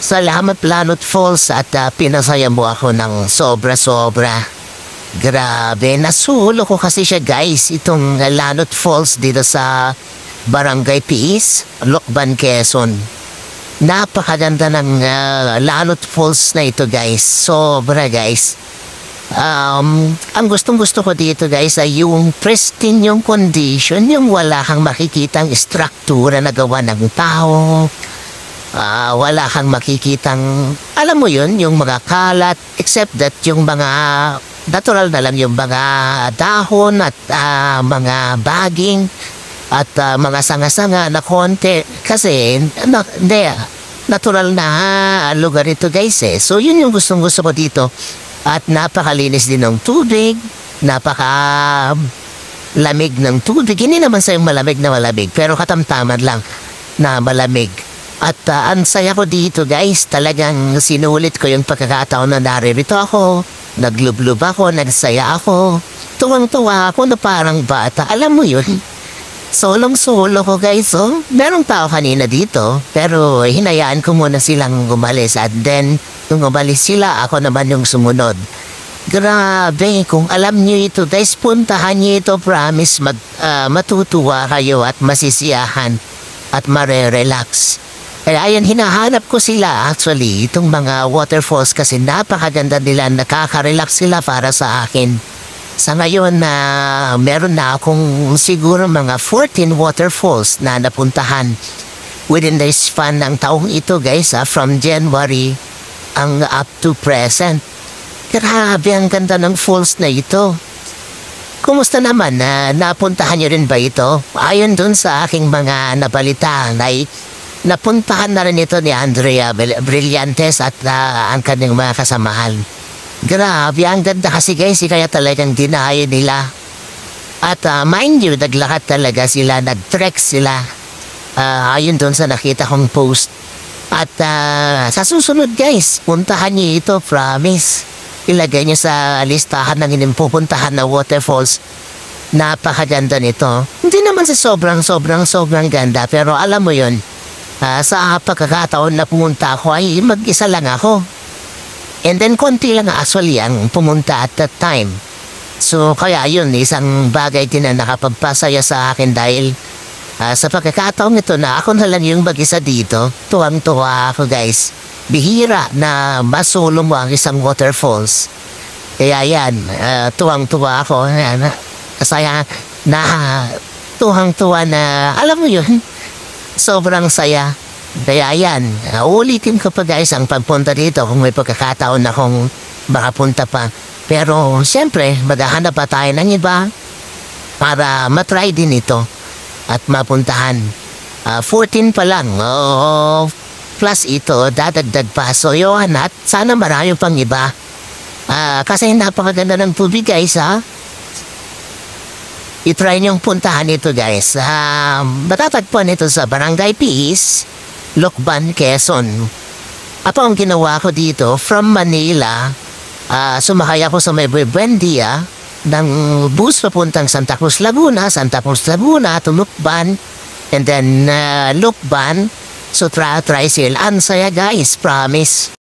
Salamat Lanot Falls at pinasaya mo ako ng sobra-sobra. Grabe, nasulo ko kasi siya guys, itong Lanot Falls dito sa Barangay Piis, Lokban, Quezon. Napakaganda ng Lanot Falls na ito guys, sobra guys. Ang gustong-gusto ko dito guys ay yung pristine yung condition, yung wala kang makikitang struktura na gawa ng tao. Wala kang makikitang, alam mo yun, yung mga kalat, except that yung mga natural na lang yung mga dahon at mga baging at mga sanga-sanga na konti. Kasi, natural na lugar ito guys eh. So yun yung gustong-gusto ko dito. At napakalinis din ng tubig, napaka-lamig ng tubig. Hindi naman sa'yo malamig na malamig, pero katamtaman lang na malamig. At ang saya ko dito guys, talagang sinulit ko yung pagkakataon na naririto ako, naglublub ako, nagsaya ako, tuwang-tuwa ako na parang bata, alam mo yun? Solong-solo ko guys, oh. Merong tao kanina dito, pero hinayaan ko muna silang umalis at then, nung umalis sila, ako naman yung sumunod. Grabe, kung alam nyo ito guys, puntahan nyo ito, promise, matutuwa kayo at masisiyahan at marerelax. Kaya ayan, hinahanap ko sila actually, itong mga waterfalls kasi napakaganda nila, nakaka-relax sila para sa akin. Sa ngayon na meron na akong siguro mga 14 waterfalls na napuntahan within the span ng taong ito guys, from January ang up to present. Grabe, ang ganda ng falls na ito. Kumusta naman na napuntahan nyo rin ba ito? Ayon dun sa aking mga nabalitaan ay napuntahan na rin ito ni Andrea Brillantes at ang kanyang mga kasamahan. Grabe, ang ganda kasi guys, kaya talagang dinayo nila. At mind you, naglakad talaga sila, nag-trek sila. Ayun doon sa nakita kong post. At sa susunod guys, puntahan niyo ito, promise. Ilagay niyo sa listahan ng inimpupuntahan na waterfalls. Napakaganda nito. Hindi naman sa sobrang ganda, pero alam mo yun, sa pagkakataon na pumunta ako ay mag-isa lang ako. And then konti lang actually ang pumunta at that time. So kaya yun, isang bagay din na nakapagpasaya sa akin dahil sa pagkakataon ito na ako na lang yung mag-isa dito, tuwang-tuwa ako guys. Bihira na masolo mo ang isang waterfalls. Kaya yan, tuwang-tuwa ako. Kasaya na tuwang-tuwa na, alam mo yun, sobrang saya. Kaya yan, ulitin ko pa guys ang pagpunta dito kung may pagkakataon akong makapunta pa. Pero siyempre, maghahanap pa tayo ng iba para matry din ito at mapuntahan. 14 pa lang, plus ito, dadagdag pa. So yun, at sana marami pang iba. Kasi napakaganda ng tubig guys, ha? I-try niyong puntahan ito guys. Matatagpuan ito sa Barangay Piis, Lokban, Quezon. At ang ginawa ko dito, from Manila, sumakay ako sa may Buendia ng bus papuntang Santa Cruz, Laguna, to Lokban, and then Lokban, so tricycle. Ang saya guys, promise.